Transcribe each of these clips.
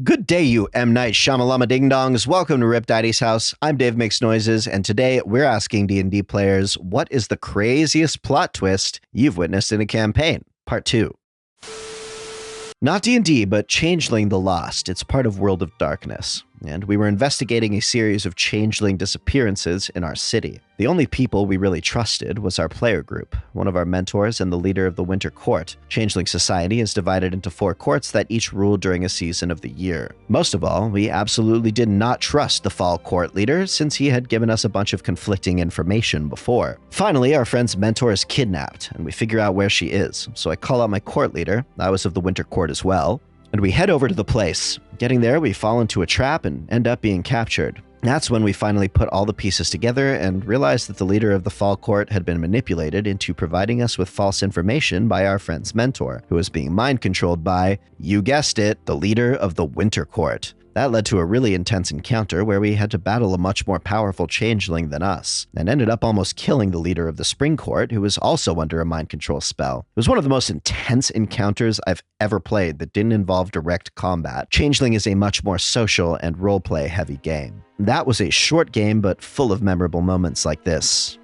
Good day, you M. Night Shyamalama Ding-Dongs. Welcome to Rip Daddy's House. I'm Dave Makes Noises, and today we're asking D&D players, what is the craziest plot twist you've witnessed in a campaign? Part 2. Not D&D, but Changeling the Lost. It's part of World of Darkness, and we were investigating a series of changeling disappearances in our city. The only people we really trusted was our player group, one of our mentors and the leader of the Winter Court. Changeling Society is divided into 4 courts that each rule during a season of the year. Most of all, we absolutely did not trust the Fall Court leader since he had given us a bunch of conflicting information before. Finally, our friend's mentor is kidnapped, and we figure out where she is. So I call out my court leader, I was of the Winter Court as well, and we head over to the place. Getting there, we fall into a trap and end up being captured. That's when we finally put all the pieces together and realized that the leader of the Fall Court had been manipulated into providing us with false information by our friend's mentor, who was being mind-controlled by, you guessed it, the leader of the Winter Court. That led to a really intense encounter where we had to battle a much more powerful changeling than us, and ended up almost killing the leader of the Spring Court, who was also under a mind control spell. It was one of the most intense encounters I've ever played that didn't involve direct combat. Changeling is a much more social and roleplay heavy game. That was a short game, but full of memorable moments like this.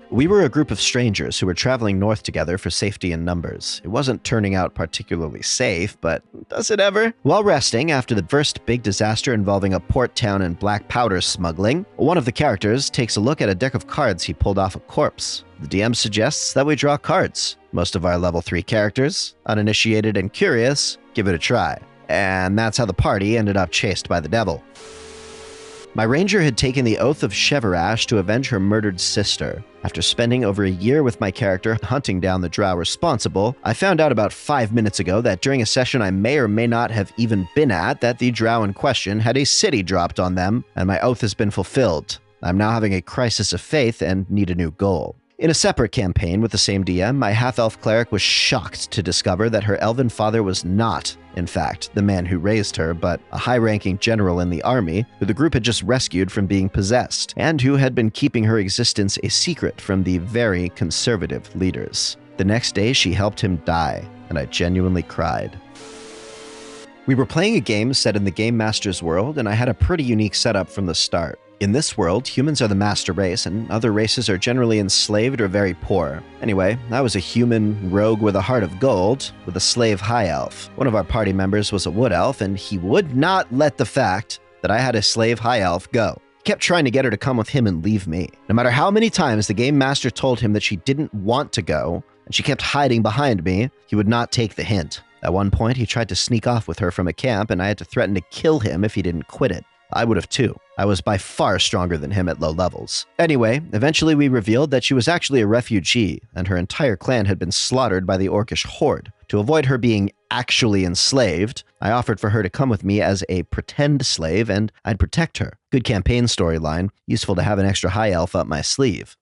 We were a group of strangers who were traveling north together for safety in numbers. It wasn't turning out particularly safe, but does it ever? While resting after the first big disaster involving a port town and black powder smuggling, one of the characters takes a look at a deck of cards he pulled off a corpse. The DM suggests that we draw cards. Most of our level 3 characters, uninitiated and curious, give it a try. And that's how the party ended up chased by the devil. My ranger had taken the oath of Cheverash to avenge her murdered sister. After spending over a year with my character hunting down the drow responsible, I found out about 5 minutes ago that during a session I may or may not have even been at, that the drow in question had a city dropped on them, and my oath has been fulfilled. I'm now having a crisis of faith and need a new goal. In a separate campaign with the same DM, my half-elf cleric was shocked to discover that her elven father was not, in fact, the man who raised her, but a high-ranking general in the army who the group had just rescued from being possessed, and who had been keeping her existence a secret from the very conservative leaders. The next day, she helped him die, and I genuinely cried. We were playing a game set in the Game Master's world, and I had a pretty unique setup from the start. In this world, humans are the master race, and other races are generally enslaved or very poor. Anyway, I was a human rogue with a heart of gold, with a slave high elf. One of our party members was a wood elf, and he would not let the fact that I had a slave high elf go. He kept trying to get her to come with him and leave me. No matter how many times the game master told him that she didn't want to go, and she kept hiding behind me, he would not take the hint. At one point, he tried to sneak off with her from a camp, and I had to threaten to kill him if he didn't quit it. I would have too. I was by far stronger than him at low levels. Anyway, eventually we revealed that she was actually a refugee, and her entire clan had been slaughtered by the Orcish horde. To avoid her being actually enslaved, I offered for her to come with me as a pretend slave, and I'd protect her. Good campaign storyline, useful to have an extra high elf up my sleeve.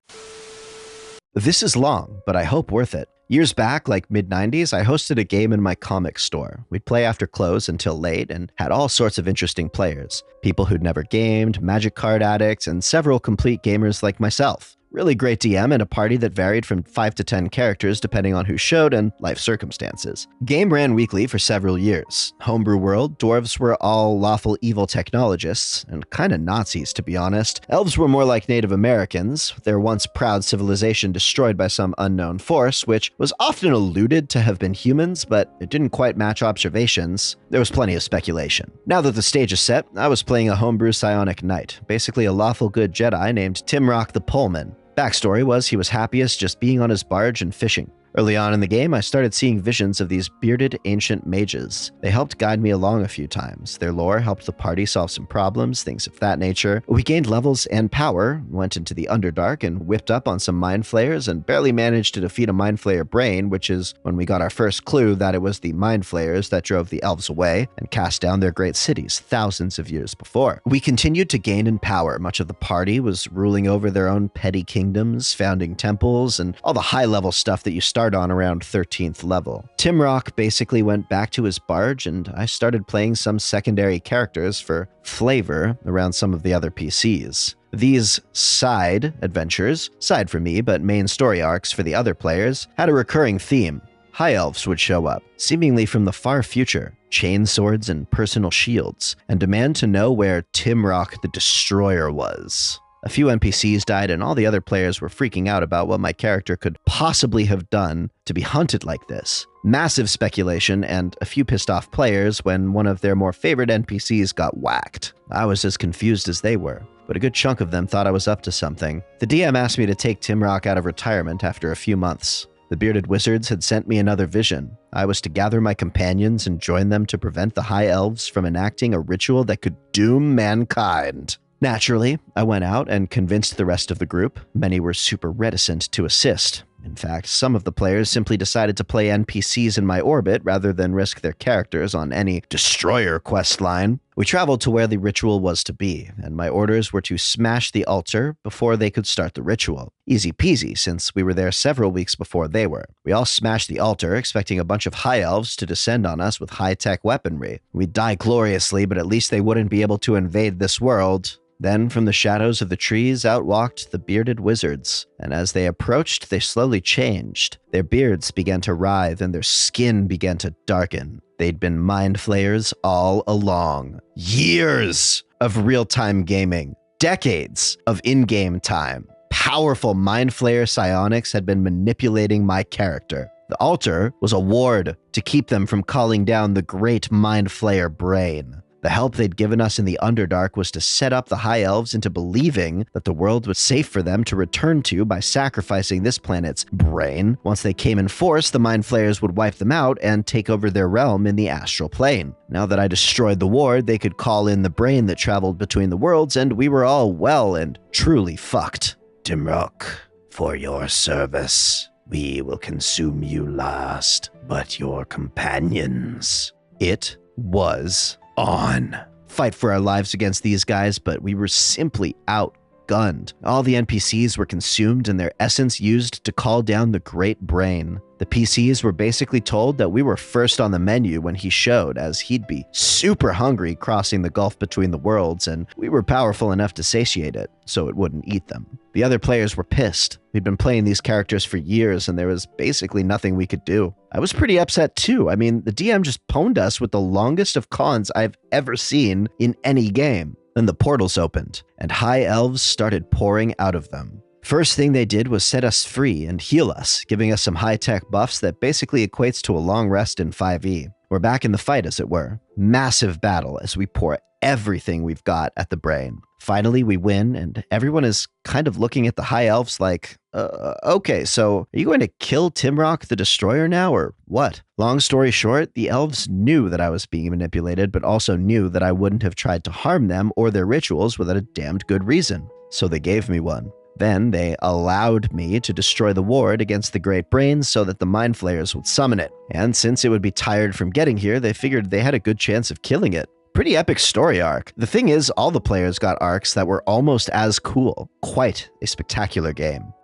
This is long, but I hope worth it. Years back, like mid-90s, I hosted a game in my comic store. We'd play after close until late and had all sorts of interesting players. People who'd never gamed, magic card addicts, and several complete gamers like myself. Really great DM and a party that varied from 5 to 10 characters depending on who showed and life circumstances. Game ran weekly for several years. Homebrew world, dwarves were all lawful evil technologists, and kinda Nazis to be honest. Elves were more like Native Americans, their once proud civilization destroyed by some unknown force, which was often alluded to have been humans, but it didn't quite match observations. There was plenty of speculation. Now that the stage is set, I was playing a homebrew psionic knight, basically a lawful good Jedi named Timrock the Pullman. Backstory was he was happiest just being on his barge and fishing. Early on in the game, I started seeing visions of these bearded ancient mages. They helped guide me along a few times. Their lore helped the party solve some problems, things of that nature. We gained levels and power, went into the Underdark and whipped up on some mind flayers and barely managed to defeat a mind flayer brain, which is when we got our first clue that it was the mind flayers that drove the elves away and cast down their great cities thousands of years before. We continued to gain in power. Much of the party was ruling over their own petty kingdoms, founding temples, and all the high-level stuff that you start on around 13th level. Timrock basically went back to his barge, and I started playing some secondary characters for flavor around some of the other PCs. These side adventures, side for me, but main story arcs for the other players, had a recurring theme: high elves would show up, seemingly from the far future, chain swords and personal shields, and demand to know where Timrock the Destroyer was. A few NPCs died and all the other players were freaking out about what my character could possibly have done to be hunted like this. Massive speculation and a few pissed off players when one of their more favorite NPCs got whacked. I was as confused as they were, but a good chunk of them thought I was up to something. The DM asked me to take Timrock out of retirement after a few months. The bearded wizards had sent me another vision. I was to gather my companions and join them to prevent the high elves from enacting a ritual that could doom mankind. Naturally, I went out and convinced the rest of the group. Many were super reticent to assist. In fact, some of the players simply decided to play NPCs in my orbit rather than risk their characters on any destroyer quest line. We traveled to where the ritual was to be, and my orders were to smash the altar before they could start the ritual. Easy peasy, since we were there several weeks before they were. We all smashed the altar, expecting a bunch of high elves to descend on us with high-tech weaponry. We'd die gloriously, but at least they wouldn't be able to invade this world. Then, from the shadows of the trees, out walked the bearded wizards, and as they approached, they slowly changed. Their beards began to writhe, and their skin began to darken. They'd been mind flayers all along. Years of real-time gaming. Decades of in-game time. Powerful mind flayer psionics had been manipulating my character. The altar was a ward to keep them from calling down the great mind flayer brain. The help they'd given us in the Underdark was to set up the High Elves into believing that the world was safe for them to return to by sacrificing this planet's brain. Once they came in force, the Mind Flayers would wipe them out and take over their realm in the astral plane. Now that I destroyed the ward, they could call in the brain that traveled between the worlds, and we were all well and truly fucked. Timrock, for your service, we will consume you last, but your companions. It was on. Fight for our lives against these guys, but we were simply outgunned. All the NPCs were consumed and their essence used to call down the great brain. The PCs were basically told that we were first on the menu when he showed, as he'd be super hungry crossing the gulf between the worlds, and we were powerful enough to satiate it, so it wouldn't eat them. The other players were pissed. We'd been playing these characters for years, and there was basically nothing we could do. I was pretty upset too. I mean, the DM just pwned us with the longest of cons I've ever seen in any game. Then the portals opened, and high elves started pouring out of them. First thing they did was set us free and heal us, giving us some high-tech buffs that basically equates to a long rest in 5e. We're back in the fight, as it were. Massive battle as we pour everything we've got at the brain. Finally, we win, and everyone is kind of looking at the high elves like, okay, so are you going to kill Timrock the Destroyer now, or what? Long story short, the elves knew that I was being manipulated, but also knew that I wouldn't have tried to harm them or their rituals without a damned good reason. So they gave me one. Then they allowed me to destroy the ward against the Great Brains so that the Mind Flayers would summon it. And since it would be tired from getting here, they figured they had a good chance of killing it. Pretty epic story arc. The thing is, all the players got arcs that were almost as cool. Quite a spectacular game.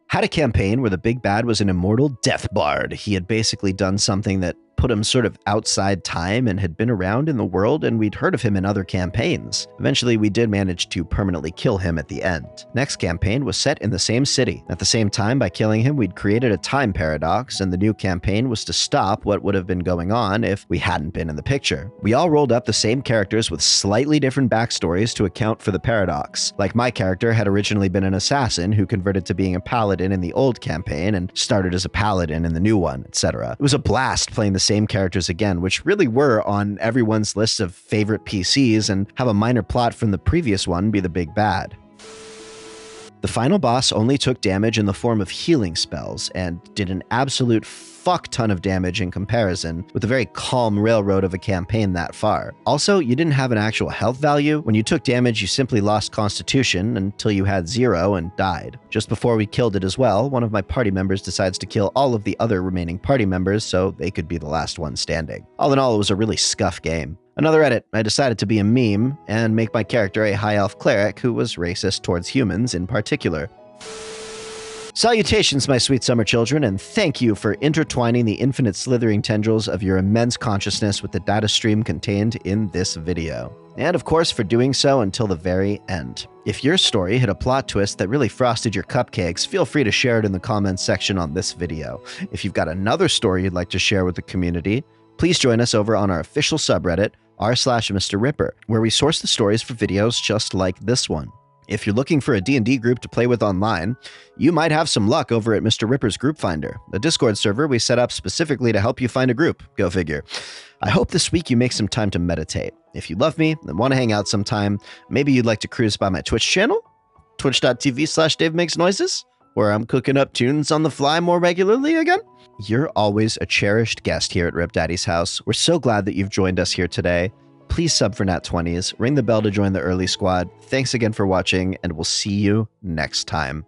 Had a campaign where the big bad was an immortal death bard. He had basically done something that put him sort of outside time and had been around in the world, and we'd heard of him in other campaigns. Eventually, we did manage to permanently kill him at the end. Next campaign was set in the same city. At the same time, by killing him, we'd created a time paradox, and the new campaign was to stop what would have been going on if we hadn't been in the picture. We all rolled up the same characters with slightly different backstories to account for the paradox. Like my character had originally been an assassin who converted to being a paladin in the old campaign and started as a paladin in the new one, etc. It was a blast playing the same characters again, which really were on everyone's list of favorite PCs, and have a minor plot from the previous one be the big bad. The final boss only took damage in the form of healing spells and did an absolute fuck ton of damage in comparison with the very calm railroad of a campaign that far. Also, you didn't have an actual health value. When you took damage, you simply lost constitution until you had 0 and died. Just before we killed it as well, one of my party members decides to kill all of the other remaining party members so they could be the last one standing. All in all, it was a really scuff game. Another edit, I decided to be a meme and make my character a high elf cleric who was racist towards humans in particular. Salutations, my sweet summer children, and thank you for intertwining the infinite slithering tendrils of your immense consciousness with the data stream contained in this video. And of course, for doing so until the very end. If your story hit a plot twist that really frosted your cupcakes, feel free to share it in the comments section on this video. If you've got another story you'd like to share with the community, please join us over on our official subreddit, r/MrRipper, where we source the stories for videos just like this one. If you're looking for a D&D group to play with online, you might have some luck over at MrRipper's Group Finder, a Discord server we set up specifically to help you find a group. Go figure. I hope this week you make some time to meditate. If you love me and want to hang out sometime, maybe you'd like to cruise by my Twitch channel, twitch.tv/DaveMakesNoises, where I'm cooking up tunes on the fly more regularly again. You're always a cherished guest here at Rip Daddy's house. We're so glad that you've joined us here today. Please sub for Nat 20s, ring the bell to join the early squad. Thanks again for watching, and we'll see you next time.